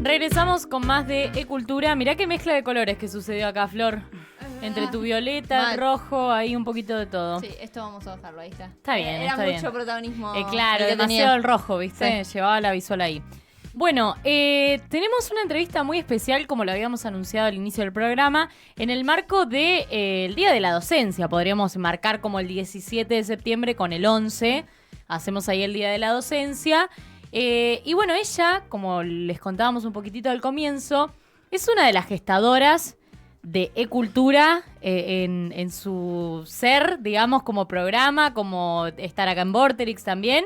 Regresamos con más de E-Cultura. Mirá qué mezcla de colores que sucedió acá, Flor. Entre tu violeta, el rojo, ahí un poquito de todo. Sí, esto vamos a dejarlo, ahí está. Está bien, Era está mucho bien. protagonismo. Claro, demasiado el rojo, ¿viste? Sí. Llevaba la visual ahí. Bueno, tenemos una entrevista muy especial, como lo habíamos anunciado al inicio del programa, en el marco del Día de la Docencia. Podríamos marcar como el 17 de septiembre con el 11. Hacemos ahí el Día de la Docencia. Y bueno, ella, como les contábamos un poquitito al comienzo, es una de las gestadoras de E-Cultura en su ser, digamos, como programa, como estar acá en Vorterix también.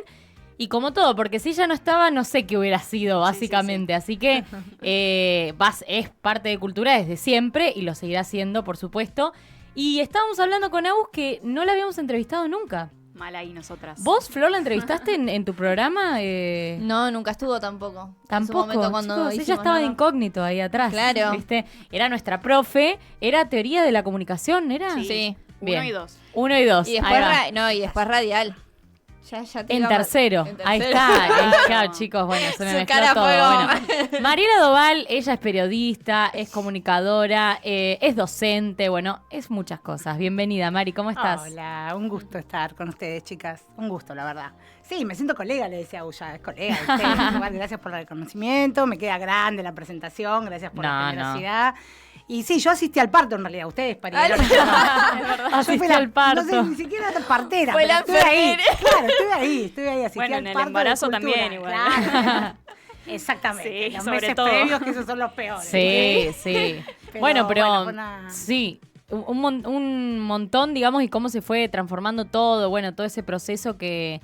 Y como todo, porque si ella no estaba, no sé qué hubiera sido, básicamente. Sí. Así que es parte de Cultura desde siempre y lo seguirá siendo, por supuesto. Y estábamos hablando con Agus que no la habíamos entrevistado nunca. Mal ahí nosotras. ¿Vos, Flor, la entrevistaste en tu programa? No, nunca estuvo tampoco. Tampoco, cuando chicos, ella estaba de incógnito ahí atrás. Claro. ¿Viste? Era nuestra profe, era teoría de la comunicación, ¿era? Sí. Bien. 1 y 2. 1 y 2. Y después, y después radial. Ya en tercero. Ahí está. Claro, chicos, bueno, se me mezcló todo. Bueno, Mariela Doval, ella es periodista, es comunicadora, es docente, bueno, es muchas cosas. Bienvenida, Mari, ¿cómo estás? Hola, un gusto estar con ustedes, chicas. Un gusto, la verdad. Sí, me siento colega, le decía a Ulla, es colega. Igual, gracias por el reconocimiento, me queda grande la presentación, gracias por la generosidad. Y sí, yo asistí al parto en realidad, ustedes parieron. Asistí al parto. No sé, ni siquiera la partera. Fue la estuve ahí. Claro, estuve ahí, asistí bueno, al en el parto embarazo de Cultura. también igual. Claro. Exactamente, Sí, los sobre meses todo. previos que esos son los peores. Sí. Bueno, pero sí. Un montón, digamos, y cómo se fue transformando todo, bueno, todo ese proceso que...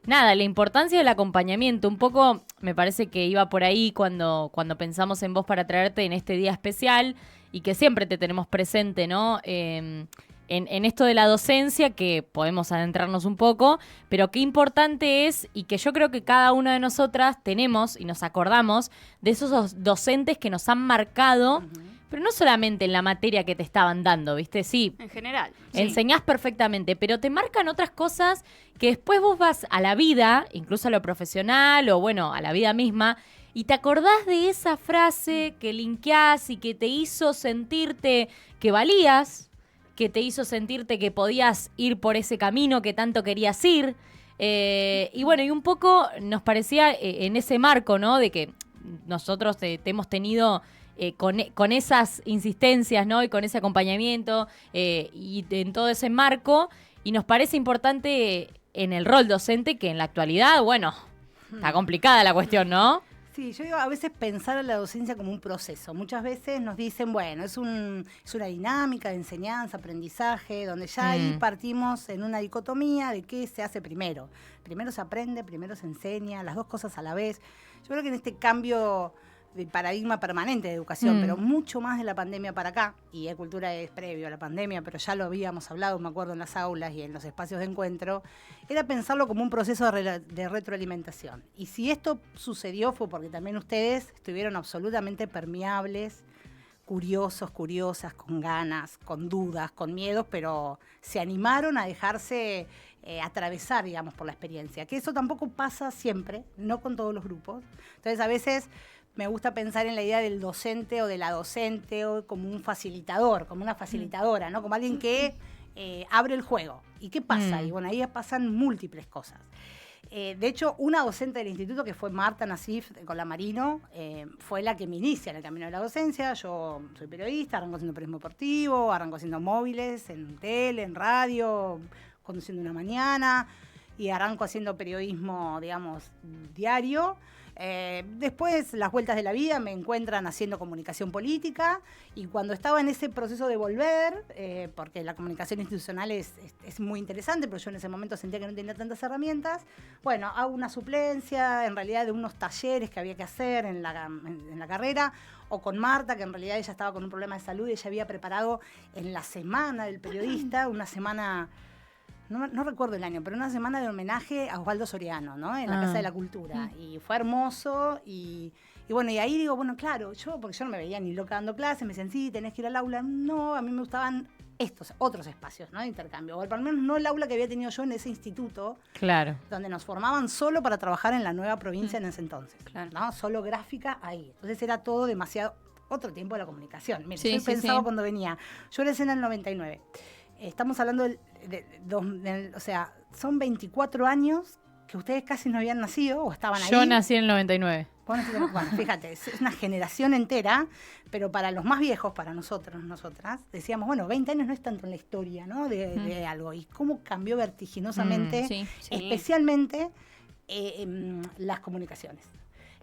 Nada, la importancia del acompañamiento, un poco me parece que iba por ahí cuando pensamos en vos para traerte en este día especial y que siempre te tenemos presente, ¿no? En esto de la docencia, que podemos adentrarnos un poco, pero qué importante es y que yo creo que cada una de nosotras tenemos y nos acordamos de esos docentes que nos han marcado, pero no solamente en la materia que te estaban dando, ¿viste? Sí. En general. Sí. Enseñás perfectamente, pero te marcan otras cosas que después vos vas a la vida, incluso a lo profesional o bueno, a la vida misma, y te acordás de esa frase que linkeás y que te hizo sentirte que valías, que te hizo sentirte que podías ir por ese camino que tanto querías ir. Y bueno, y un poco nos parecía en ese marco, ¿no? De que nosotros te hemos tenido... con esas insistencias, ¿no? Y con ese acompañamiento y en todo ese marco. Y nos parece importante en el rol docente que en la actualidad, bueno, está complicada la cuestión, ¿no? Sí, yo digo a veces pensar en la docencia como un proceso. Muchas veces nos dicen, bueno, es una dinámica de enseñanza, aprendizaje, donde ya ahí partimos en una dicotomía de qué se hace primero. Primero se aprende, primero se enseña, las dos cosas a la vez. Yo creo que en este cambio de paradigma permanente de educación, pero mucho más de la pandemia para acá, y E-Cultura es previo a la pandemia, pero ya lo habíamos hablado, me acuerdo, en las aulas y en los espacios de encuentro, era pensarlo como un proceso de retroalimentación. Y si esto sucedió fue porque también ustedes estuvieron absolutamente permeables, curiosos, curiosas, con ganas, con dudas, con miedos, pero se animaron a dejarse atravesar, digamos, por la experiencia. Que eso tampoco pasa siempre, no con todos los grupos. Entonces, a veces me gusta pensar en la idea del docente o de la docente o como un facilitador, como una facilitadora, ¿no? Como alguien que abre el juego. ¿Y qué pasa? Y bueno, ahí pasan múltiples cosas. De hecho, una docente del instituto, que fue Marta Nasif con la Marino, fue la que me inicia en el camino de la docencia. Yo soy periodista, arranco haciendo periodismo deportivo, arranco haciendo móviles, en tele, en radio, conduciendo una mañana, y arranco haciendo periodismo, digamos, diario. Después, las vueltas de la vida me encuentran haciendo comunicación política, y cuando estaba en ese proceso de volver, porque la comunicación institucional es muy interesante, pero yo en ese momento sentía que no tenía tantas herramientas, bueno, hago una suplencia, en realidad, de unos talleres que había que hacer en la carrera, o con Marta, que en realidad ella estaba con un problema de salud y ella había preparado en la semana del periodista, una semana... No recuerdo el año, pero una semana de homenaje a Osvaldo Soriano, ¿no? En la Casa de la Cultura. Y fue hermoso. Y bueno, y ahí digo, bueno, claro, porque yo no me veía ni loca dando clases, me decían, sí, tenés que ir al aula. No, a mí me gustaban estos otros espacios, ¿no? De intercambio. O al menos no el aula que había tenido yo en ese instituto, Claro. donde nos formaban solo para trabajar en la nueva provincia en ese entonces, Claro. ¿no? Solo gráfica ahí. Entonces era todo demasiado, otro tiempo de la comunicación. Mira, Sí, yo sí, pensaba sí. cuando venía, yo era en el 99. Estamos hablando o sea, son 24 años que ustedes casi no habían nacido o estaban ahí. Yo nací en el 99. Bueno, fíjate, es una generación entera, pero para los más viejos, para nosotros, nosotras, decíamos, bueno, 20 años no es tanto en la historia, ¿no? De algo. Y cómo cambió vertiginosamente, Sí. especialmente las comunicaciones,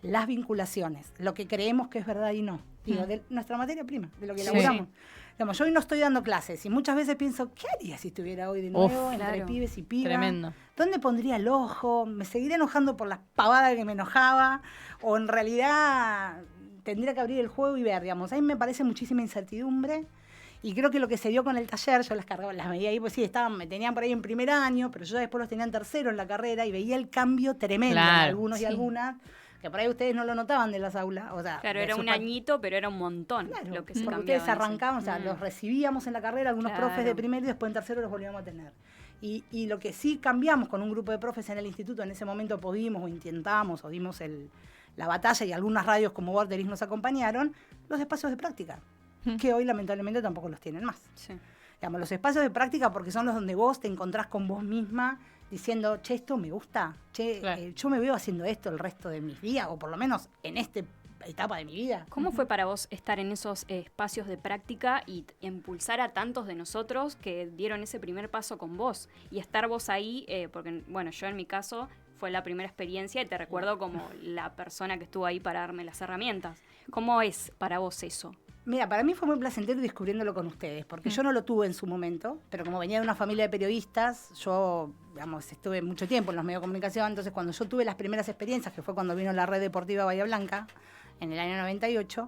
las vinculaciones, lo que creemos que es verdad y no. Digo, de nuestra materia prima, de lo que Sí. elaboramos. Digamos, yo hoy no estoy dando clases y muchas veces pienso, ¿qué haría si estuviera hoy de nuevo entre claro. pibes y pibas? Tremendo. ¿Dónde pondría el ojo? ¿Me seguiría enojando por las pavadas que me enojaba? ¿O en realidad tendría que abrir el juego y ver, digamos? A mí me parece muchísima incertidumbre. Y creo que lo que se dio con el taller, yo las cargaba, las veía ahí, pues sí, me tenían por ahí en primer año, pero yo después los tenía en tercero en la carrera y veía el cambio tremendo en Claro, algunos y sí. algunas, que por ahí ustedes no lo notaban de las aulas. O sea, Claro, de era sus un añito, pero era un montón Claro, lo que se porque cambiaba. ustedes arrancaban, o sea, los recibíamos en la carrera, algunos Claro. profes de primero y después en tercero los volvíamos a tener. Y lo que sí cambiamos con un grupo de profes en el instituto, en ese momento pudimos o intentamos o dimos la batalla y algunas radios como Borderis nos acompañaron, los espacios de práctica, que hoy lamentablemente tampoco los tienen más. Sí. Digamos, los espacios de práctica porque son los donde vos te encontrás con vos misma diciendo, che, esto me gusta, che, Claro. yo me veo haciendo esto el resto de mis días, o por lo menos en esta etapa de mi vida. ¿Cómo fue para vos estar en esos espacios de práctica y impulsar a tantos de nosotros que dieron ese primer paso con vos? Y estar vos ahí, porque, bueno, yo en mi caso fue la primera experiencia y te recuerdo como la persona que estuvo ahí para darme las herramientas. ¿Cómo es para vos eso? Mira, para mí fue muy placentero descubriéndolo con ustedes, porque yo no lo tuve en su momento, pero como venía de una familia de periodistas, yo, digamos, estuve mucho tiempo en los medios de comunicación, entonces cuando yo tuve las primeras experiencias, que fue cuando vino la red deportiva Bahía Blanca, en el año 98,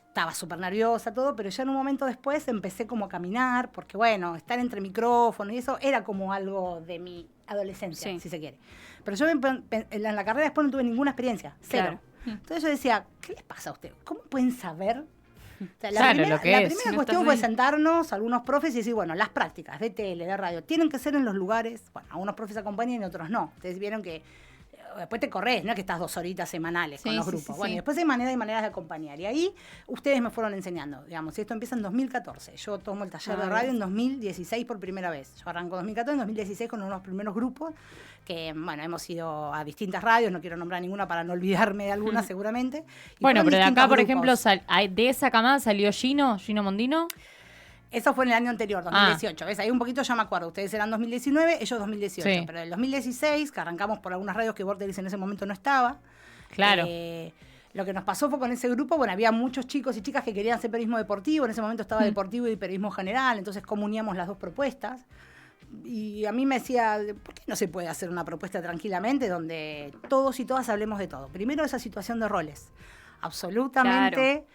estaba súper nerviosa, todo, pero ya en un momento después empecé como a caminar, porque bueno, estar entre micrófonos y eso era como algo de mi adolescencia, Sí. si se quiere. Pero yo en la carrera después no tuve ninguna experiencia, cero. Claro. Entonces yo decía, ¿qué les pasa a ustedes? ¿Cómo pueden saber? O sea, Claro, primera, lo que la es. primera Si no cuestión estás fue ahí. sentarnos, algunos profes, y decir, bueno, las prácticas de tele, de radio, tienen que ser en los lugares, bueno, algunos profes acompañan y otros no. Ustedes vieron que después te corres, no es que estás 2 horitas semanales con Sí, los sí, grupos. sí, Bueno, sí. y después hay maneras y maneras de acompañar. Y ahí ustedes me fueron enseñando, digamos, y esto empieza en 2014. Yo tomo el taller de radio en 2016 por primera vez. Yo arranco en 2014, en 2016 con uno de los primeros grupos que, bueno, hemos ido a distintas radios, no quiero nombrar ninguna para no olvidarme de alguna seguramente. Y Bueno, fueron pero de acá, distintos por grupos. ejemplo, de esa camada salió Gino Mondino. Eso fue en el año anterior, 2018. ¿Ves? Ahí un poquito ya me acuerdo. Ustedes eran 2019, ellos 2018. Sí. Pero en el 2016, que arrancamos por algunas radios que Borderis en ese momento no estaba. Claro. Lo que nos pasó fue con ese grupo, bueno, había muchos chicos y chicas que querían hacer periodismo deportivo. En ese momento estaba deportivo y periodismo general. Entonces comuníamos las dos propuestas. Y a mí me decía, ¿por qué no se puede hacer una propuesta tranquilamente donde todos y todas hablemos de todo? Primero, esa situación de roles. Absolutamente...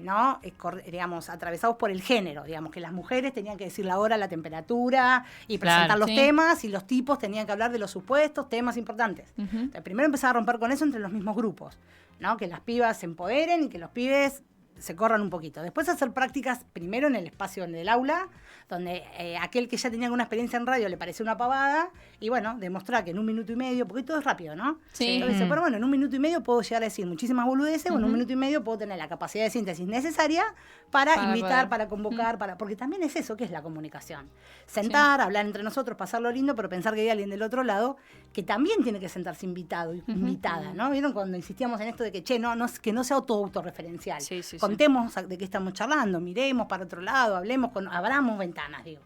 ¿no? Digamos, atravesados por el género, digamos, que las mujeres tenían que decir la hora, la temperatura y presentar Claro, los sí. temas, y los tipos tenían que hablar de los supuestos temas importantes. Entonces, primero empezar a romper con eso entre los mismos grupos, ¿no? Que las pibas se empoderen y que los pibes se corran un poquito. Después hacer prácticas primero en el espacio en el aula, donde aquel que ya tenía alguna experiencia en radio le pareció una pavada, y bueno, demostrar que en 1 minuto y medio, porque todo es rápido, ¿no? Sí. Entonces dice, pero bueno, en 1 minuto y medio puedo llegar a decir muchísimas boludeces, o en 1 minuto y medio puedo tener la capacidad de síntesis necesaria para invitar, poder. para convocar, porque también es eso que es la comunicación. Sentar, hablar entre nosotros, pasarlo lindo, pero pensar que hay alguien del otro lado que también tiene que sentarse invitado, invitada, ¿no? ¿Vieron cuando insistíamos en esto de que, che, que no sea autorreferencial? Sí, sí, sí. Contemos de qué estamos charlando, miremos para otro lado, abramos ventanas, digo.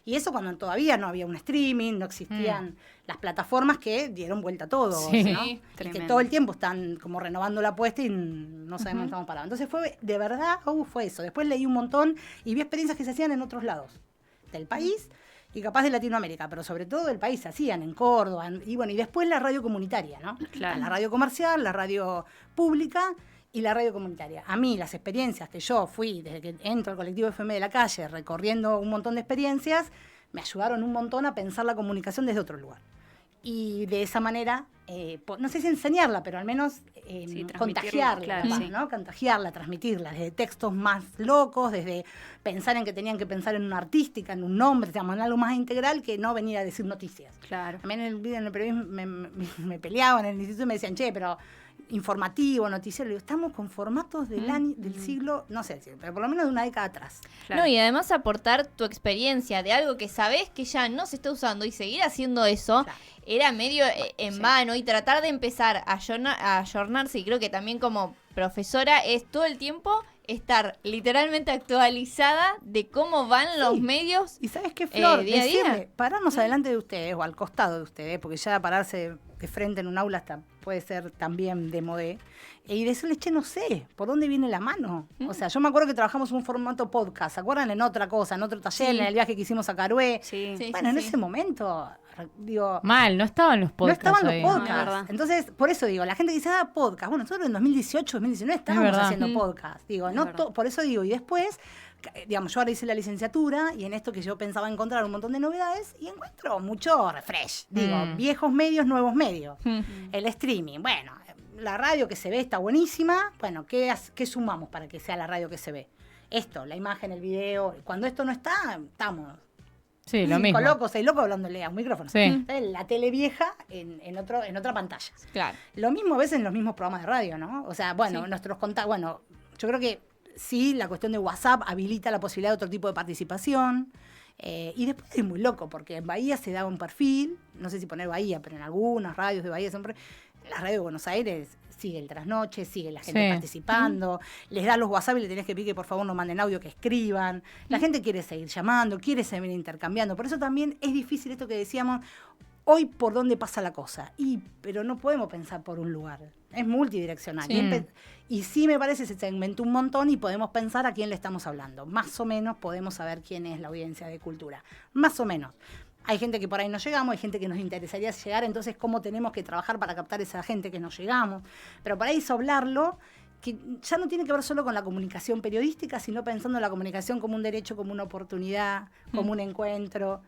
Y eso cuando todavía no había un streaming, no existían las plataformas que dieron vuelta a todo, Sí. ¿no? Y que Tremendo. todo el tiempo están como renovando la apuesta y no sabemos dónde estamos parados. Entonces fue, de verdad, fue eso. Después leí un montón y vi experiencias que se hacían en otros lados del país y capaz de Latinoamérica, pero sobre todo del país se hacían en Córdoba, y bueno, y después la radio comunitaria, ¿no? Claro. La radio comercial, la radio pública y la radio comunitaria. A mí, las experiencias que yo fui desde que entro al colectivo FM de la calle, recorriendo un montón de experiencias, me ayudaron un montón a pensar la comunicación desde otro lugar. y de esa manera, no sé si enseñarla, pero al menos transmitirla, contagiarla, claro, capaz, sí. ¿no? Contagiarla, transmitirla, desde textos más locos, desde pensar en que tenían que pensar en una artística, en un nombre, digamos, en algo más integral que no venir a decir noticias. Claro. A mí en el periodismo me peleaban en el instituto y me decían, che, pero informativo, noticiero, le digo, estamos con formatos del siglo, no sé, pero por lo menos de una década atrás. Claro. No, y además aportar tu experiencia de algo que sabés que ya no se está usando y seguir haciendo eso Claro. era medio en Sí. vano, y tratar de empezar a ayornarse, y creo que también como profesora es todo el tiempo estar literalmente actualizada de cómo van los medios. ¿Y sabes qué, Flor? día a día. Decirle, pararnos adelante de ustedes o al costado de ustedes, porque ya pararse de frente en un aula hasta puede ser también de modé, y decirles, che, no sé, ¿por dónde viene la mano? O sea, yo me acuerdo que trabajamos en un formato podcast, ¿se acuerdan? En otra cosa, en otro taller, Sí. en el viaje que hicimos a Carué. Sí. Sí. Bueno, en ese momento, digo, Mal, no estaban los no podcasts estaban ahí. los No, es podcasts. verdad. Entonces, por eso digo, la gente que dice, podcast. Bueno, nosotros en 2018, 2019 estábamos verdad. haciendo podcast. Digo, Es no verdad. por eso digo, y después, digamos, yo ahora hice la licenciatura y en esto que yo pensaba encontrar un montón de novedades y encuentro mucho refresh. Digo, viejos medios, nuevos medios. El streaming, bueno, la radio que se ve está buenísima. Bueno, ¿qué sumamos para que sea la radio que se ve? Esto, la imagen, el video. Cuando esto no está, estamos Sí, lo 5 mismo. locos, 6 locos hablándole a un micrófono. Sí. La tele vieja en otra pantalla. Claro. Lo mismo a veces en los mismos programas de radio, ¿no? O sea, bueno, nuestros contactos, bueno, yo creo que sí, la cuestión de WhatsApp habilita la posibilidad de otro tipo de participación. Y después es muy loco, porque en Bahía se da un perfil, no sé si poner Bahía, pero en algunas radios de Bahía siempre, la radio de Buenos Aires sigue el trasnoche, sigue la gente Sí. participando, les da los WhatsApp y le tenés que pedir que por favor no manden audio, que escriban. La gente quiere seguir llamando, quiere seguir intercambiando. Por eso también es difícil esto que decíamos, hoy por dónde pasa la cosa. Pero no podemos pensar por un lugar. Es multidireccional. Sí. Y sí me parece se segmentó un montón y podemos pensar a quién le estamos hablando. Más o menos podemos saber quién es la audiencia de cultura. Más o menos. Hay gente que por ahí no llegamos, hay gente que nos interesaría llegar, entonces cómo tenemos que trabajar para captar esa gente que no llegamos. Pero para eso hablarlo, que ya no tiene que ver solo con la comunicación periodística, sino pensando en la comunicación como un derecho, como una oportunidad, como un encuentro.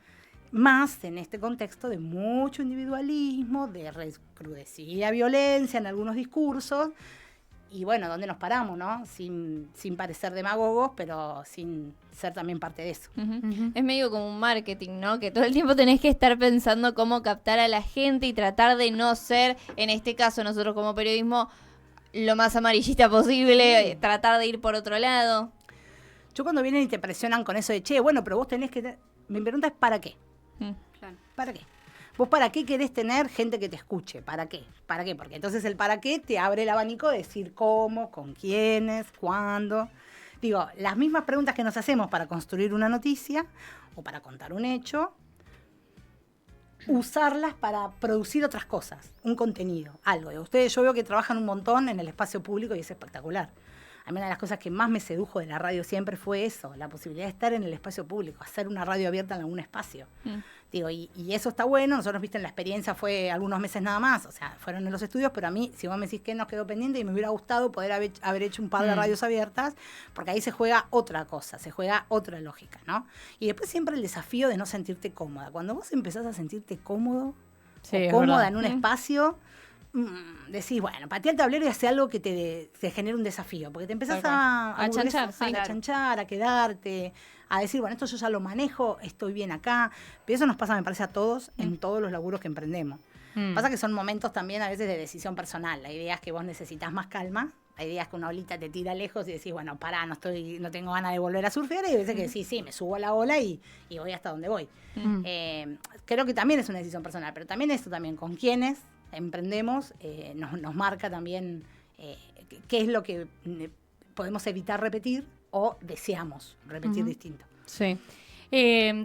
Más en este contexto de mucho individualismo, de recrudecida violencia en algunos discursos. Y bueno, ¿dónde nos paramos, no? Sin parecer demagogos, pero sin ser también parte de eso. Es medio como un marketing, ¿no? Que todo el tiempo tenés que estar pensando cómo captar a la gente y tratar de no ser, en este caso nosotros como periodismo, lo más amarillista posible, tratar de ir por otro lado. Yo cuando vienen y te presionan con eso de, che, bueno, pero vos tenés que... Mi pregunta es, ¿para qué? Claro. ¿Para qué? ¿Vos para qué querés tener gente que te escuche? ¿Para qué? ¿Para qué? Porque entonces el para qué te abre el abanico de decir cómo, con quiénes, cuándo. Digo, las mismas preguntas que nos hacemos para construir una noticia o para contar un hecho, usarlas para producir otras cosas, un contenido, algo. Ustedes, yo veo que trabajan un montón en el espacio público y es espectacular. A mí una de las cosas que más me sedujo de la radio siempre fue eso, la posibilidad de estar en el espacio público, hacer una radio abierta en algún espacio. Digo, y eso está bueno. Nosotros, viste, en la experiencia fue algunos meses nada más, o sea, fueron en los estudios, pero a mí, si vos me decís que nos quedó pendiente, y me hubiera gustado poder haber hecho un par de radios abiertas, porque ahí se juega otra cosa, se juega otra lógica, ¿no? Y después siempre el desafío de no sentirte cómoda. Cuando vos empezás a sentirte cómodo Sí, o es cómoda verdad. en un espacio, decís, bueno, patea el tablero y hace algo que te genere un desafío, porque te empezás a A chanchar, a sí. chanchar, a quedarte, a decir, bueno, esto yo ya lo manejo, estoy bien acá. Pero eso nos pasa, me parece, a todos en todos los laburos que emprendemos. Pasa que son momentos también a veces de decisión personal. La idea es que vos necesitas más calma. La idea es que una olita te tira lejos y decís, bueno, pará, no tengo ganas de volver a surfear. Y hay veces que sí, me subo a la ola y voy hasta donde voy. Creo que también es una decisión personal, pero también esto también con quienes emprendemos nos marca también qué es lo que podemos evitar repetir o deseamos repetir distinto. Sí.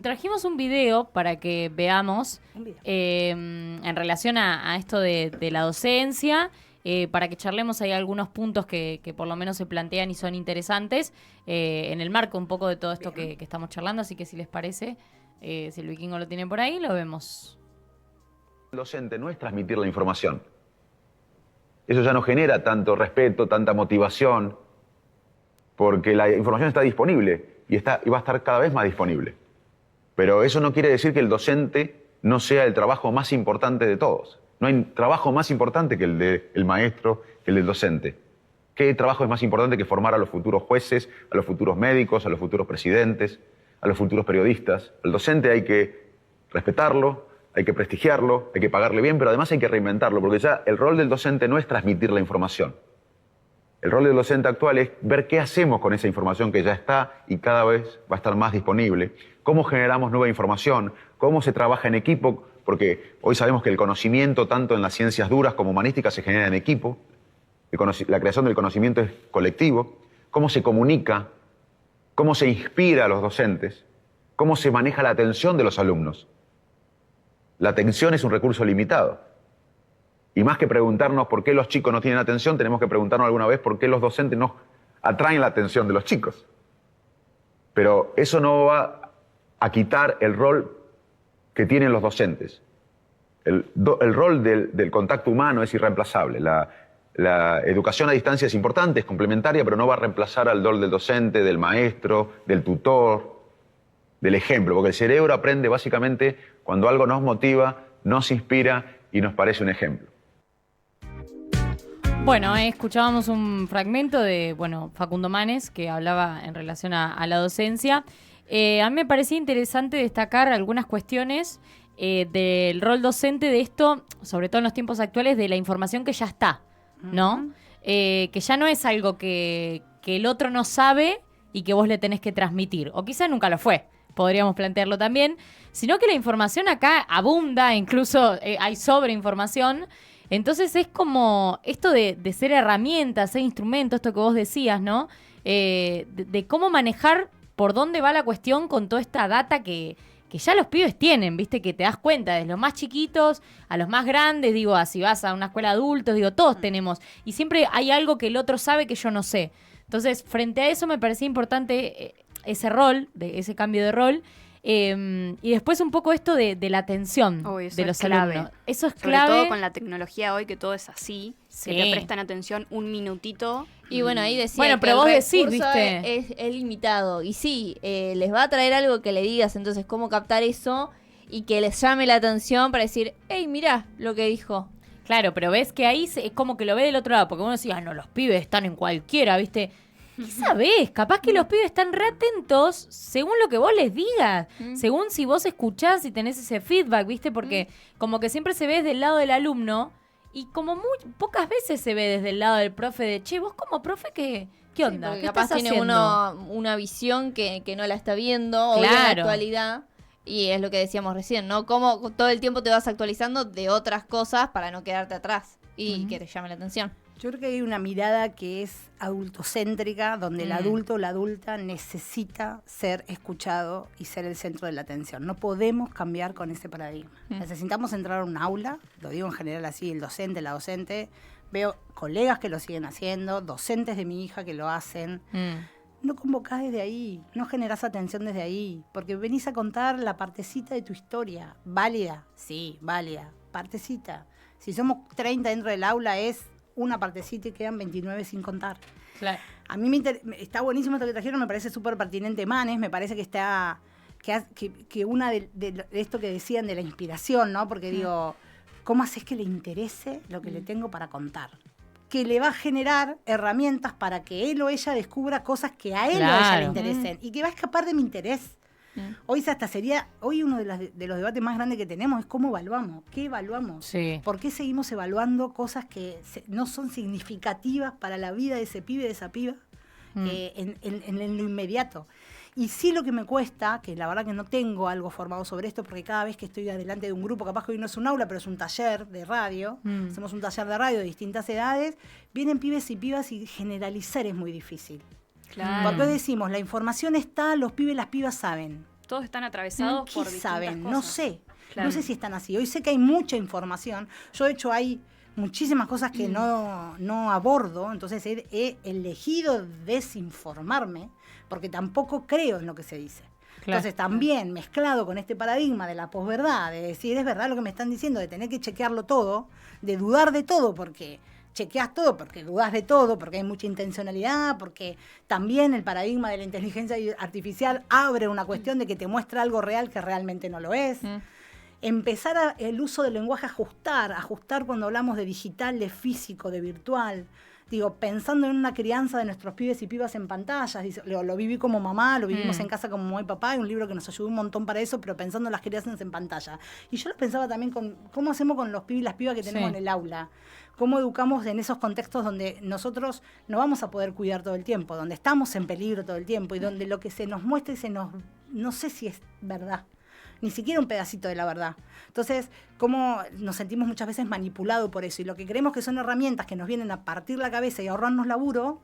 Trajimos un video para que veamos Un video. en relación a esto de la docencia, para que charlemos ahí algunos puntos que por lo menos se plantean y son interesantes en el marco un poco de todo esto que estamos charlando, así que si les parece, si el vikingo lo tiene por ahí, lo vemos. El docente no es transmitir la información. Eso ya no genera tanto respeto, tanta motivación, porque la información está disponible y va a estar cada vez más disponible. Pero eso no quiere decir que el docente no sea el trabajo más importante de todos. No hay trabajo más importante que el del maestro, que el del docente. ¿Qué trabajo es más importante que formar a los futuros jueces, a los futuros médicos, a los futuros presidentes, a los futuros periodistas? Al docente hay que respetarlo, hay que prestigiarlo, hay que pagarle bien, pero además hay que reinventarlo, porque ya el rol del docente no es transmitir la información. El rol del docente actual es ver qué hacemos con esa información que ya está y cada vez va a estar más disponible, cómo generamos nueva información, cómo se trabaja en equipo, porque hoy sabemos que el conocimiento, tanto en las ciencias duras como humanísticas, se genera en equipo. La creación del conocimiento es colectivo. Cómo se comunica, cómo se inspira a los docentes, cómo se maneja la atención de los alumnos. La atención es un recurso limitado. Y más que preguntarnos por qué los chicos no tienen atención, tenemos que preguntarnos alguna vez por qué los docentes no atraen la atención de los chicos. Pero eso no va a quitar el rol que tienen los docentes. El rol del contacto humano es irreemplazable. La educación a distancia es importante, es complementaria, pero no va a reemplazar al rol del docente, del maestro, del tutor, del ejemplo, porque el cerebro aprende básicamente cuando algo nos motiva, nos inspira y nos parece un ejemplo. Bueno, escuchábamos un fragmento de Facundo Manes, que hablaba en relación a la docencia. A mí me parecía interesante destacar algunas cuestiones del rol docente de esto, sobre todo en los tiempos actuales, de la información que ya está, ¿no? Que ya no es algo que el otro no sabe y que vos le tenés que transmitir. O quizás nunca lo fue, podríamos plantearlo también. Sino que la información acá abunda, incluso hay sobreinformación. Entonces es como esto de ser herramientas, ser instrumentos, esto que vos decías, ¿no? De cómo manejar por dónde va la cuestión con toda esta data que ya los pibes tienen, ¿viste? Que te das cuenta, desde los más chiquitos a los más grandes, digo, si vas a una escuela de adultos, digo, todos tenemos. Y siempre hay algo que el otro sabe que yo no sé. Entonces, frente a eso me parecía importante ese rol, ese cambio de rol. Y después un poco esto de la atención de los alumnos. Eso es clave. Sobre todo con la tecnología hoy, que todo es así, que te prestan atención un minutito. Y bueno, ahí decía bueno, pero que vos el decís, recurso ¿viste? es limitado. Y sí, les va a traer algo que le digas, entonces cómo captar eso y que les llame la atención para decir, hey, mirá lo que dijo. Claro, pero ves que ahí es como que lo ve del otro lado, porque uno decía, no, los pibes están en cualquiera, ¿viste? ¿Qué sabés? Capaz que los pibes están re atentos según lo que vos les digas, según si vos escuchás y tenés ese feedback, ¿viste? Porque como que siempre se ve desde el lado del alumno y como muy pocas veces se ve desde el lado del profe de, che, vos como profe, ¿qué onda? Sí, ¿Qué capaz estás tiene haciendo? una visión que no la está viendo hoy en la actualidad. Y es lo que decíamos recién, ¿no? Cómo todo el tiempo te vas actualizando de otras cosas para no quedarte atrás y que te llame la atención. Yo creo que hay una mirada que es adultocéntrica, donde el adulto o la adulta necesita ser escuchado y ser el centro de la atención. No podemos cambiar con ese paradigma. Necesitamos entrar a un aula, lo digo en general así, el docente, la docente. Veo colegas que lo siguen haciendo, docentes de mi hija que lo hacen. No convocás desde ahí, no generás atención desde ahí, porque venís a contar la partecita de tu historia. ¿Válida? Sí, válida. Partecita. Si somos 30 dentro del aula es una partecita y quedan 29 sin contar. Claro. A mí está buenísimo esto que trajeron, me parece súper pertinente Manes, me parece que está que una de esto que decían de la inspiración, ¿no? Porque digo, ¿cómo haces que le interese lo que le tengo para contar? Que le va a generar herramientas para que él o ella descubra cosas que a él o a ella le interesen y que va a escapar de mi interés. Hoy uno de los debates más grandes que tenemos es cómo evaluamos, qué evaluamos, por qué seguimos evaluando cosas que no son significativas para la vida de ese pibe, de esa piba, en lo inmediato. Y sí lo que me cuesta, que la verdad que no tengo algo formado sobre esto, porque cada vez que estoy adelante de un grupo, capaz que hoy no es un aula, pero es un taller de radio, hacemos un taller de radio de distintas edades, vienen pibes y pibas y generalizar es muy difícil. Claro. Porque decimos, la información está, los pibes y las pibas saben. Todos están atravesados por ¿Qué distintas saben? cosas. No sé. Claro. No sé si están así. Hoy sé que hay mucha información. Yo, de hecho, hay muchísimas cosas que no abordo. Entonces, he elegido desinformarme porque tampoco creo en lo que se dice. Claro. Entonces, también mezclado con este paradigma de la posverdad, de decir, es verdad lo que me están diciendo, de tener que chequearlo todo, de dudar de todo porque chequeas todo, porque dudás de todo, porque hay mucha intencionalidad, porque también el paradigma de la inteligencia artificial abre una cuestión de que te muestra algo real que realmente no lo es. empezar el uso del lenguaje ajustar cuando hablamos de digital, de físico, de virtual. Digo, pensando en una crianza de nuestros pibes y pibas en pantallas, lo viví como mamá, lo vivimos en casa como mamá y papá, hay un libro que nos ayudó un montón para eso, pero pensando en las crianzas en pantalla. Y yo lo pensaba también con cómo hacemos con los pibes y las pibas que tenemos en el aula, cómo educamos en esos contextos donde nosotros no vamos a poder cuidar todo el tiempo, donde estamos en peligro todo el tiempo y donde lo que se nos muestra no sé si es verdad, ni siquiera un pedacito de la verdad. Entonces, cómo nos sentimos muchas veces manipulados por eso, y lo que creemos que son herramientas que nos vienen a partir la cabeza y a ahorrarnos laburo,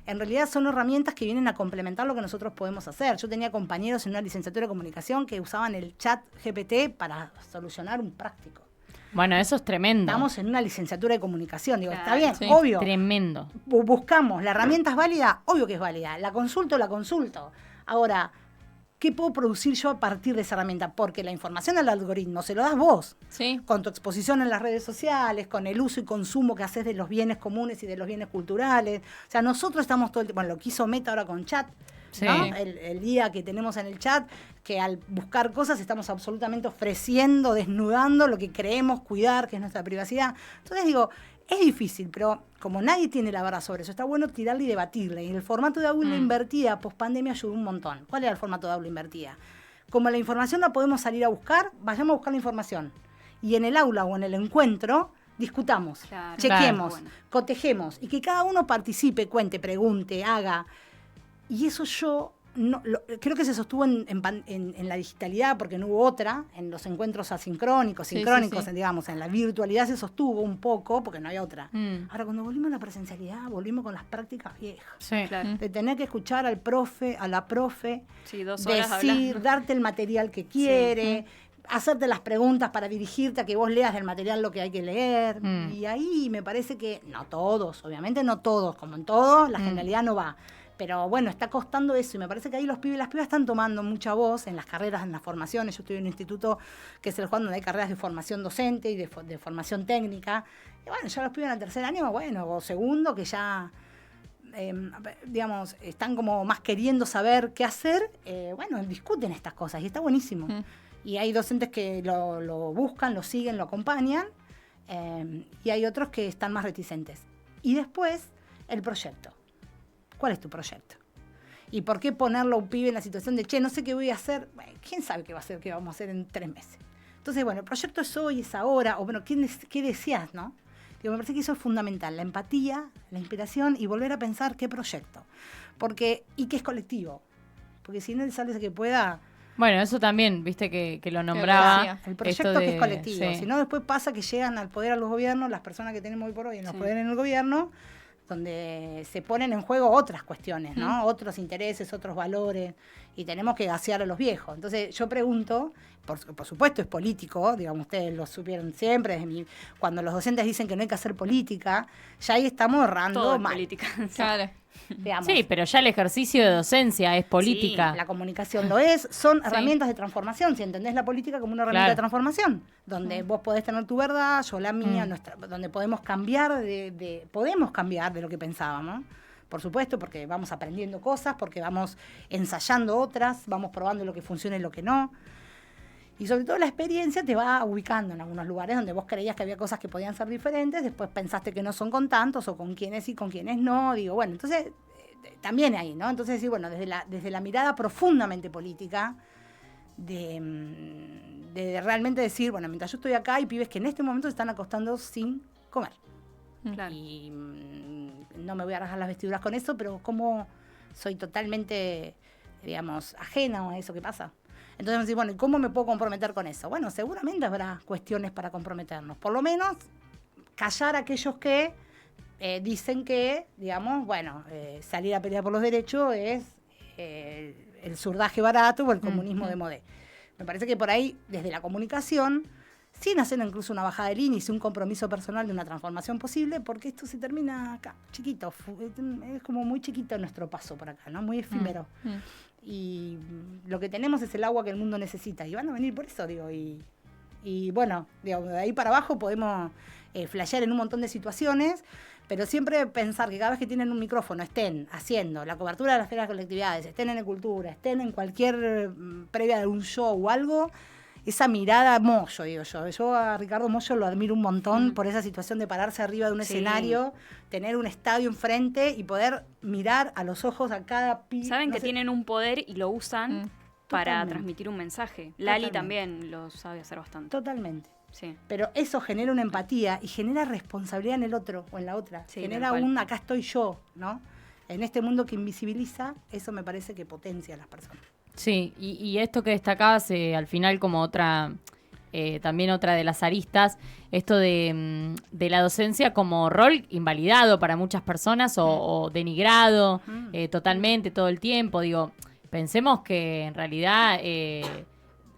en realidad son herramientas que vienen a complementar lo que nosotros podemos hacer. Yo tenía compañeros en una licenciatura de comunicación que usaban el chat GPT para solucionar un práctico. Bueno, eso es tremendo. Estamos en una licenciatura de comunicación, digo, Claro, está bien, Sí, obvio. tremendo. Buscamos, ¿la herramienta es válida? Obvio que es válida. ¿La consulto? Ahora, ¿qué puedo producir yo a partir de esa herramienta? Porque la información al algoritmo se lo das vos, Sí. con tu exposición en las redes sociales, con el uso y consumo que haces de los bienes comunes y de los bienes culturales. O sea, nosotros estamos todo el tiempo, bueno, lo que hizo Meta ahora con chat, Sí. ¿no? El día que tenemos en el chat, que al buscar cosas estamos absolutamente ofreciendo, desnudando lo que creemos cuidar, que es nuestra privacidad. Entonces digo, es difícil, pero como nadie tiene la verdad sobre eso, está bueno tirarle y debatirle. Y el formato de aula invertida post-pandemia ayudó un montón. ¿Cuál era el formato de aula invertida? Como la información la podemos salir a buscar, vayamos a buscar la información. Y en el aula o en el encuentro discutamos, Claro. chequemos, Claro. cotejemos. Y que cada uno participe, cuente, pregunte, haga. Y eso yo creo que se sostuvo en la digitalidad, porque no hubo otra, en los encuentros asincrónicos, sincrónicos, sí. digamos, en la virtualidad se sostuvo un poco, porque no había otra. Mm. Ahora, cuando volvimos a la presencialidad, volvimos con las prácticas viejas. Sí. Claro. De tener que escuchar al profe, a la profe, Sí, 2 horas decir, hablando. darte el material que quiere, hacerte las preguntas para dirigirte a que vos leas del material lo que hay que leer. Mm. Y ahí me parece que, no todos, obviamente no todos, como en todo, la generalidad no va. Pero bueno, está costando eso, y me parece que ahí los pibes y las pibas están tomando mucha voz en las carreras, en las formaciones. Yo estoy en un instituto que es el Juan, donde hay carreras de formación docente y de formación técnica. Y bueno, ya los pibes en el tercer año, bueno, o segundo, que ya, digamos, están como más queriendo saber qué hacer, bueno, discuten estas cosas y está buenísimo. Y hay docentes que lo buscan, lo siguen, lo acompañan, y hay otros que están más reticentes. Y después, el proyecto. ¿Cuál es tu proyecto? ¿Y por qué ponerlo a un pibe en la situación de, no sé qué voy a hacer? Bueno, ¿quién sabe qué vamos a hacer en 3 meses? Entonces, bueno, el proyecto es hoy, es ahora, o bueno, ¿qué deseas, no? Digo, me parece que eso es fundamental, la empatía, la inspiración y volver a pensar qué proyecto. Y que es colectivo. Porque si no sale que pueda... Bueno, eso también, viste que lo nombraba. decía. El proyecto esto que de- es colectivo. sí. Si no, después pasa que llegan al poder a los gobiernos, las personas que tenemos hoy por hoy en los Sí. poderes en el gobierno, donde se ponen en juego otras cuestiones, ¿no? Otros intereses, otros valores, y tenemos que gasear a los viejos. Entonces, yo pregunto, por supuesto es político, digamos, ustedes lo supieron siempre, cuando los docentes dicen que no hay que hacer política, ya ahí estamos errando Todo es mal. política. Claro. Digamos. Sí, pero ya el ejercicio de docencia es política. La comunicación lo es, son Sí. herramientas de transformación, si entendés la política como una herramienta Claro. de transformación, donde vos podés tener tu verdad, yo la mía, Mm. donde podemos cambiar podemos cambiar de lo que pensábamos, por supuesto, porque vamos aprendiendo cosas, porque vamos ensayando otras, vamos probando lo que funciona y lo que no. Y sobre todo la experiencia te va ubicando en algunos lugares donde vos creías que había cosas que podían ser diferentes, después pensaste que no son con tantos, o con quienes sí, con quienes no. Digo, bueno, entonces también ahí, ¿no? Entonces, sí, bueno, desde la mirada profundamente política, de realmente decir, bueno, mientras yo estoy acá, hay pibes que en este momento se están acostando sin comer. Claro. Y no me voy a rasgar las vestiduras con eso, pero como soy totalmente, digamos, ajena a eso que pasa. Entonces me decís, bueno, ¿y cómo me puedo comprometer con eso? Bueno, seguramente habrá cuestiones para comprometernos. Por lo menos, callar a aquellos que dicen que, digamos, bueno, salir a pelear por los derechos es el surdaje barato o el comunismo de modé. Me parece que por ahí, desde la comunicación, sin hacer incluso una bajada de línea y un compromiso personal de una transformación posible, porque esto se termina acá, chiquito. Es como muy chiquito nuestro paso por acá, ¿no? Muy efímero. Y lo que tenemos es el agua que el mundo necesita. Y van a venir por eso, digo. Y bueno, digo, de ahí para abajo podemos flashear en un montón de situaciones, pero siempre pensar que cada vez que tienen un micrófono estén haciendo la cobertura de las ferias de colectividades, estén en Cultura, estén en cualquier previa de un show o algo, esa mirada Moyo, digo yo. Yo a Ricardo Moyo lo admiro un montón por esa situación de pararse arriba de un escenario, tener un estadio enfrente y poder mirar a los ojos a cada pibe. Saben que tienen un poder y lo usan para Totalmente. transmitir un mensaje. Lali Totalmente. también lo sabe hacer bastante. Totalmente. Sí. Pero eso genera una empatía y genera responsabilidad en el otro o en la otra. Sí, Genera tal cual. un acá estoy yo, ¿no? En este mundo que invisibiliza, eso me parece que potencia a las personas. Sí, y esto que destacabas al final como otra, también otra de las aristas, esto de la docencia como rol invalidado para muchas personas o denigrado totalmente todo el tiempo. Digo, pensemos que en realidad,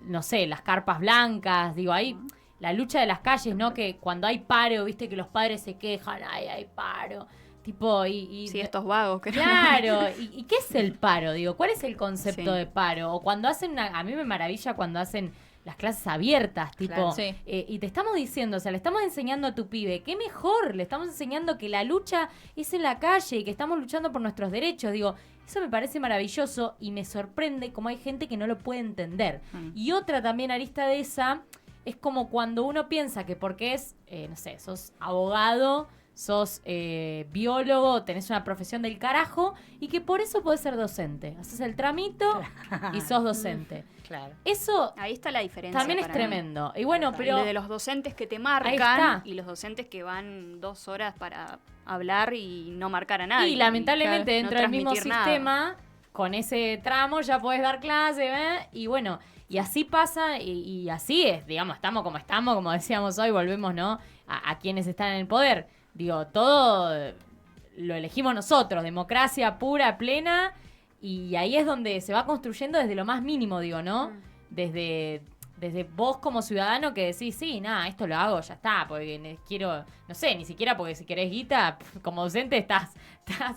no sé, las carpas blancas, digo, hay la lucha de las calles, ¿no? Que cuando hay paro, viste que los padres se quejan, ay, hay paro. Tipo, Sí, estos vagos que Claro, ¿y qué es el paro? Digo, ¿cuál es el concepto Sí. de paro? O cuando hacen, a mí me maravilla cuando hacen las clases abiertas, tipo, Claro, sí. y te estamos diciendo, o sea, le estamos enseñando a tu pibe, qué mejor, le estamos enseñando que la lucha es en la calle y que estamos luchando por nuestros derechos. Digo, eso me parece maravilloso y me sorprende cómo hay gente que no lo puede entender. Y otra también arista de esa es como cuando uno piensa que porque es, no sé, sos abogado, sos biólogo, tenés una profesión del carajo y que por eso podés ser docente. Haces el tramito y sos docente. Claro. Eso Ahí está la diferencia. también es para mí. tremendo. Y bueno, pero Lo de los docentes que te Ahí marcan está. y los docentes que van 2 horas para hablar y no marcar a nadie. y lamentablemente Claro, dentro no del mismo transmitir nada. sistema, con ese tramo ya podés dar clase, y bueno, y así pasa y así es, digamos, estamos, como decíamos hoy, volvemos, ¿no? A quienes están en el poder. Digo, todo lo elegimos nosotros, democracia pura, plena, y ahí es donde se va construyendo desde lo más mínimo, digo, ¿no? Desde vos como ciudadano que decís, sí, nada, esto lo hago, ya está, porque quiero, no sé, ni siquiera porque si querés guita, como docente estás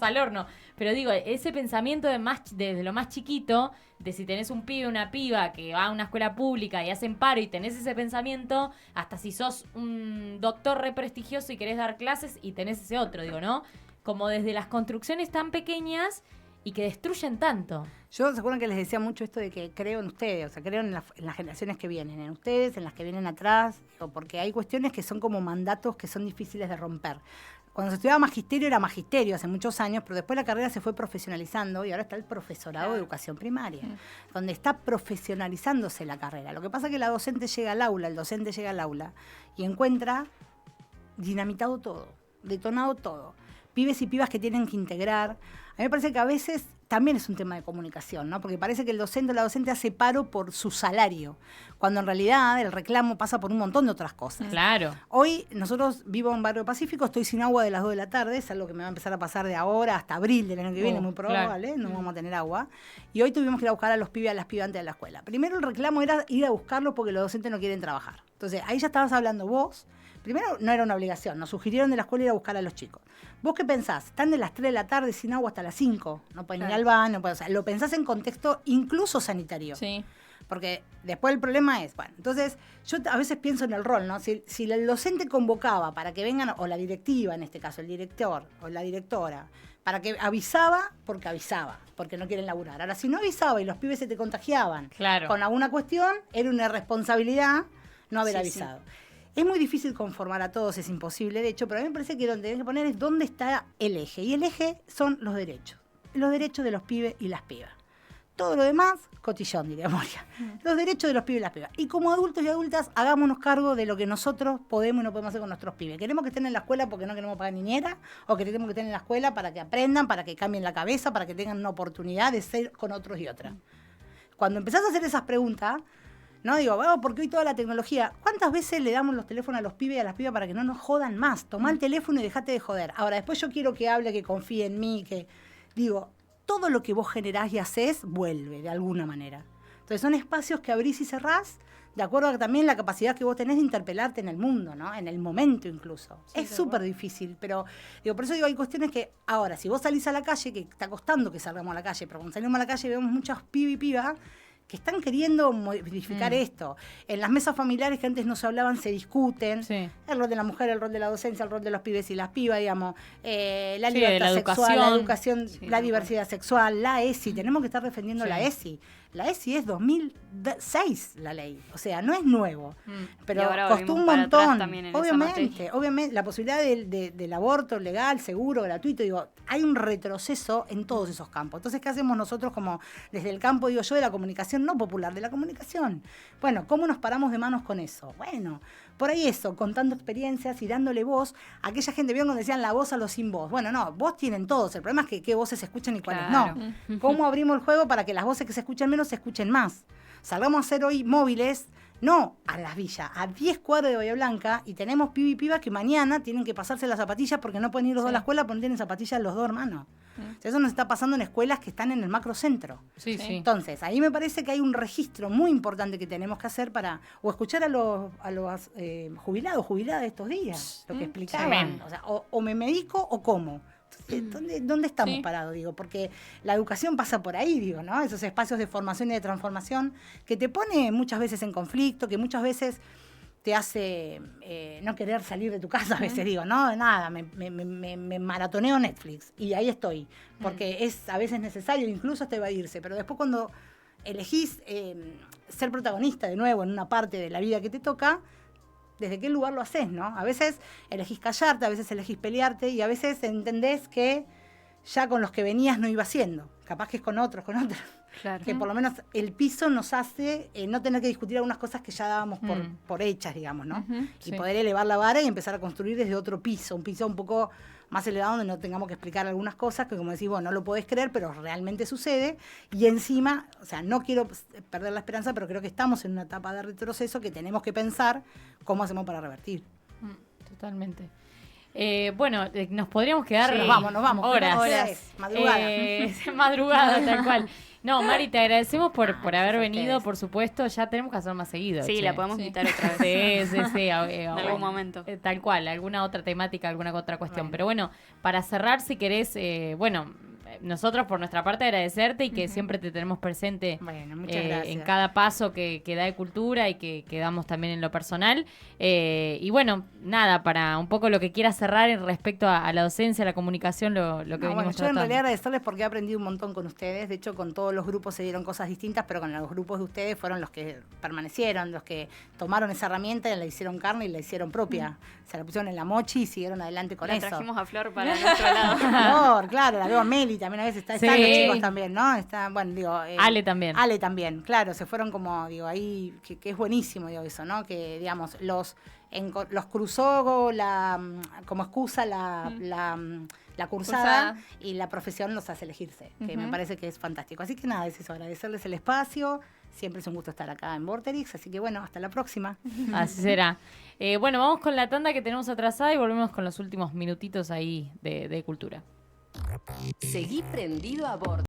al horno. Pero digo, ese pensamiento desde lo más chiquito, de si tenés un pibe o una piba que va a una escuela pública y hacen paro y tenés ese pensamiento, hasta si sos un doctor re prestigioso y querés dar clases y tenés ese otro, digo, ¿no? Como desde las construcciones tan pequeñas y que destruyen tanto. Yo, ¿se acuerdan que les decía mucho esto de que creo en ustedes? O sea, creo en las generaciones que vienen, en ustedes, en las que vienen atrás, porque hay cuestiones que son como mandatos que son difíciles de romper. Cuando se estudiaba magisterio era magisterio hace muchos años, pero después la carrera se fue profesionalizando y ahora está el profesorado de educación primaria, donde está profesionalizándose la carrera. Lo que pasa es que la docente llega al aula, el docente llega al aula y encuentra dinamitado todo, detonado todo. Pibes y pibas que tienen que integrar. A mí me parece que a veces también es un tema de comunicación, ¿no? Porque parece que el docente o la docente hace paro por su salario, cuando en realidad el reclamo pasa por un montón de otras cosas. Claro. Hoy nosotros vivo en Barrio Pacífico, estoy sin agua de las 2 de la tarde, es algo que me va a empezar a pasar de ahora hasta abril del año que viene, muy probable, no vamos a tener agua. Y hoy tuvimos que ir a buscar a los pibes y a las pibas antes de la escuela. Primero el reclamo era ir a buscarlos porque los docentes no quieren trabajar. Entonces ahí ya estabas hablando vos. Primero, no era una obligación, nos sugirieron de la escuela ir a buscar a los chicos. ¿Vos qué pensás? Están de las 3 de la tarde sin agua hasta las 5, no pueden ir al baño, o sea, lo pensás en contexto incluso sanitario. Sí. Porque después el problema es, bueno, entonces yo a veces pienso en el rol, ¿no? Si el docente convocaba para que vengan, o la directiva en este caso, el director o la directora, para que avisaba, porque no quieren laburar. Ahora, si no avisaba y los pibes se te contagiaban con alguna cuestión, era una irresponsabilidad no haber avisado. Sí. Es muy difícil conformar a todos, es imposible, de hecho, pero a mí me parece que donde tenés que poner es dónde está el eje. Y el eje son los derechos de los pibes y las pibas. Todo lo demás, cotillón, diría Moria. Los derechos de los pibes y las pibas. Y como adultos y adultas, hagámonos cargo de lo que nosotros podemos y no podemos hacer con nuestros pibes. Queremos que estén en la escuela porque no queremos pagar niñera, o queremos que estén en la escuela para que aprendan, para que cambien la cabeza, para que tengan una oportunidad de ser con otros y otras. Cuando empezás a hacer esas preguntas, no digo, porque hoy toda la tecnología, ¿cuántas veces le damos los teléfonos a los pibes y a las pibas para que no nos jodan más? Tomá el teléfono y dejate de joder. Ahora, después yo quiero que hable, que confíe en mí, que digo, todo lo que vos generás y hacés vuelve de alguna manera. Entonces son espacios que abrís y cerrás, de acuerdo a también la capacidad que vos tenés de interpelarte en el mundo, ¿no? En el momento incluso. Sí, es súper difícil, pero digo, por eso digo, hay cuestiones que ahora, si vos salís a la calle, que está costando que salgamos a la calle, pero cuando salimos a la calle vemos muchos pibes y pibas que están queriendo modificar esto. En las mesas familiares que antes no se hablaban, se discuten. Sí. El rol de la mujer, el rol de la docencia, el rol de los pibes y las pibas, digamos. La libertad sexual, la educación, la diversidad sexual, la ESI. Tenemos que estar defendiendo la ESI. La ESI es 2006 la ley, o sea, no es nuevo, pero Y ahora costó un volvimos para atrás montón. también en esa materia. Obviamente, la posibilidad del aborto legal, seguro, gratuito, digo, hay un retroceso en todos esos campos. Entonces, ¿qué hacemos nosotros como desde el campo, digo yo, de la comunicación no popular, de la comunicación? Bueno, ¿cómo nos paramos de manos con eso? Bueno, por ahí eso, contando experiencias y dándole voz a aquella gente, vieron cuando decían la voz a los sin voz. Bueno, no, voz tienen todos, el problema es que qué voces se escuchan y cuáles Claro. no. ¿Cómo abrimos el juego para que las voces que se escuchan menos se escuchen más? Salgamos a hacer hoy móviles, no a las villas, a 10 cuadras de Bahía Blanca, y tenemos pibi y pibas que mañana tienen que pasarse las zapatillas porque no pueden ir los dos a la escuela porque no tienen zapatillas los dos hermanos. O sea, eso nos está pasando en escuelas que están en el macrocentro. Sí, sí. Entonces, ahí me parece que hay un registro muy importante que tenemos que hacer para, o escuchar a los jubilados, jubiladas de estos días, lo que explicaban. Sí. O sea, o me medico o cómo. Entonces, ¿dónde estamos parados? Digo, porque la educación pasa por ahí, digo, ¿no? Esos espacios de formación y de transformación que te pone muchas veces en conflicto, que muchas veces te hace no querer salir de tu casa, a veces digo, no, nada, me maratoneo Netflix y ahí estoy, porque es a veces necesario incluso hasta evadirse, pero después cuando elegís ser protagonista de nuevo en una parte de la vida que te toca, ¿desde qué lugar lo haces, no? A veces elegís callarte, a veces elegís pelearte y a veces entendés que ya con los que venías no iba siendo, capaz que es con otros. Claro. Que por lo menos el piso nos hace no tener que discutir algunas cosas que ya dábamos por hechas, digamos, ¿no? Y sí. poder elevar la vara y empezar a construir desde otro piso, un piso un poco más elevado donde no tengamos que explicar algunas cosas que, como decís, vos, no lo podés creer, pero realmente sucede. Y encima, o sea, no quiero perder la esperanza, pero creo que estamos en una etapa de retroceso que tenemos que pensar cómo hacemos para revertir. Totalmente. Bueno, nos podríamos quedar Nos vamos. horas. Madrugada. Madrugada, tal cual. No, Mari, te agradecemos por haber a venido, ustedes. por supuesto. Ya tenemos que hacerlo más seguido. Sí, che. la podemos invitar otra vez. Sí. En algún momento. Tal cual, alguna otra temática, alguna otra cuestión. Pero bueno, para cerrar, si querés, nosotros por nuestra parte agradecerte y que siempre te tenemos presente Bueno, muchas gracias. en cada paso que da de cultura y que damos también en lo personal. Y bueno, nada, para un poco lo que quieras cerrar en respecto a la docencia, a la comunicación, lo que venimos yo en tratando. realidad agradecerles porque he aprendido un montón con ustedes. De hecho, con todos los grupos se dieron cosas distintas, pero con los grupos de ustedes fueron los que permanecieron, los que tomaron esa herramienta y la hicieron carne y la hicieron propia. Se la pusieron en la mochi y siguieron adelante con La eso. trajimos a Flor para nuestro lado. Flor, claro, la veo a Meli también a veces. Están Sí. los chicos también, ¿no? Está, bueno, digo... Ale también. Ale también, claro, se fueron como, digo, ahí, que es buenísimo, digo, eso, ¿no? Que, digamos, los cruzó como excusa la cursada y la profesión los hace elegirse, que me parece que es fantástico. Así que nada, es eso, agradecerles el espacio. Siempre es un gusto estar acá en Vorterix, así que bueno, hasta la próxima. Así será. Bueno, vamos con la tanda que tenemos atrasada y volvemos con los últimos minutitos ahí de cultura. Seguí prendido a bordo.